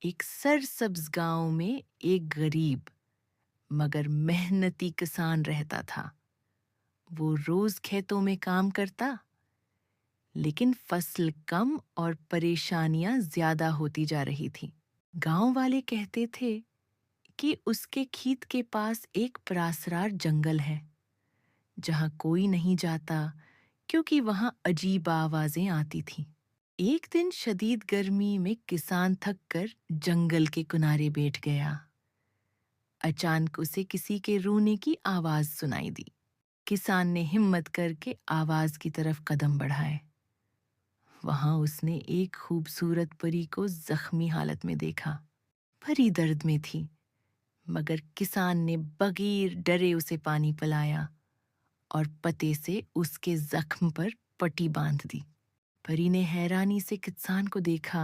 एक सरसब्ज गांव में एक गरीब मगर मेहनती किसान रहता था। वो रोज खेतों में काम करता, लेकिन फसल कम और परेशानियां ज्यादा होती जा रही थी। गांव वाले कहते थे कि उसके खेत के पास एक परासरार जंगल है, जहां कोई नहीं जाता क्योंकि वहां अजीब आवाजें आती थीं। एक दिन शदीद गर्मी में किसान थक कर जंगल के किनारे बैठ गया। अचानक उसे किसी के रोने की आवाज सुनाई दी। किसान ने हिम्मत करके आवाज की तरफ कदम बढ़ाए। वहां उसने एक खूबसूरत परी को जख्मी हालत में देखा। परी दर्द में थी, मगर किसान ने बगैर डरे उसे पानी पिलाया और पते से उसके जख्म पर पट्टी बांध दी। परी ने हैरानी से किसान को देखा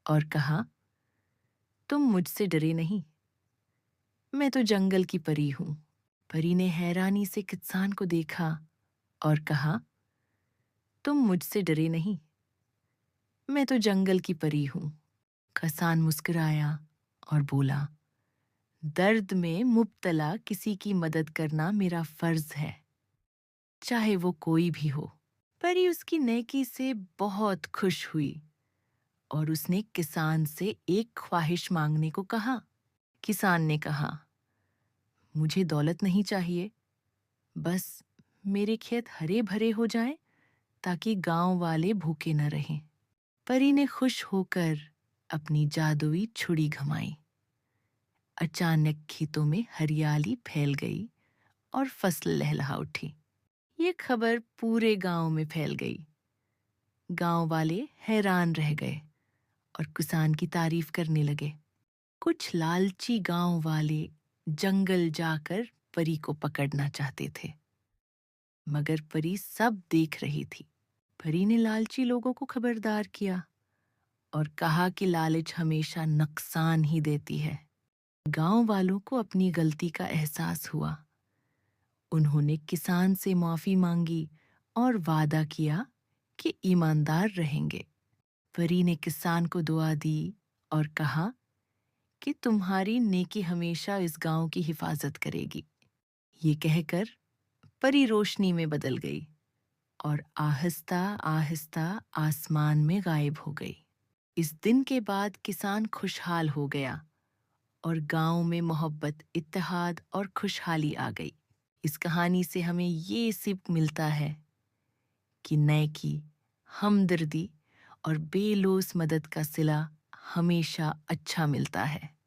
और कहा, तुम मुझसे डरे नहीं, मैं तो जंगल की परी हूं। परी ने हैरानी से किसान को देखा और कहा, तुम मुझसे डरे नहीं, मैं तो जंगल की परी हूं। किसान मुस्कुराया और बोला, दर्द में मुब्तला किसी की मदद करना मेरा फर्ज है, चाहे वो कोई भी हो। परी उसकी नेकी से बहुत खुश हुई और उसने किसान से एक ख्वाहिश मांगने को कहा। किसान ने कहा, मुझे दौलत नहीं चाहिए, बस मेरे खेत हरे भरे हो जाएं ताकि गांव वाले भूखे न रहें। परी ने खुश होकर अपनी जादुई छुड़ी घुमाई। अचानक खेतों में हरियाली फैल गई और फसल लहलहा उठी। ये खबर पूरे गांव में फैल गई। गांव वाले हैरान रह गए और किसान की तारीफ करने लगे। कुछ लालची गांव वाले जंगल जाकर परी को पकड़ना चाहते थे, मगर परी सब देख रही थी। परी ने लालची लोगों को खबरदार किया और कहा कि लालच हमेशा नुकसान ही देती है। गांव वालों को अपनी गलती का एहसास हुआ। उन्होंने किसान से माफी मांगी और वादा किया कि ईमानदार रहेंगे। परी ने किसान को दुआ दी और कहा कि तुम्हारी नेकी हमेशा इस गांव की हिफाजत करेगी। ये कहकर परी रोशनी में बदल गई और आहिस्ता आहिस्ता आसमान में गायब हो गई। इस दिन के बाद किसान खुशहाल हो गया और गांव में मोहब्बत, इत्तेहाद और खुशहाली आ गई। इस कहानी से हमें ये सीख मिलता है कि नेकी, हमदर्दी और बेलौस मदद का सिला हमेशा अच्छा मिलता है।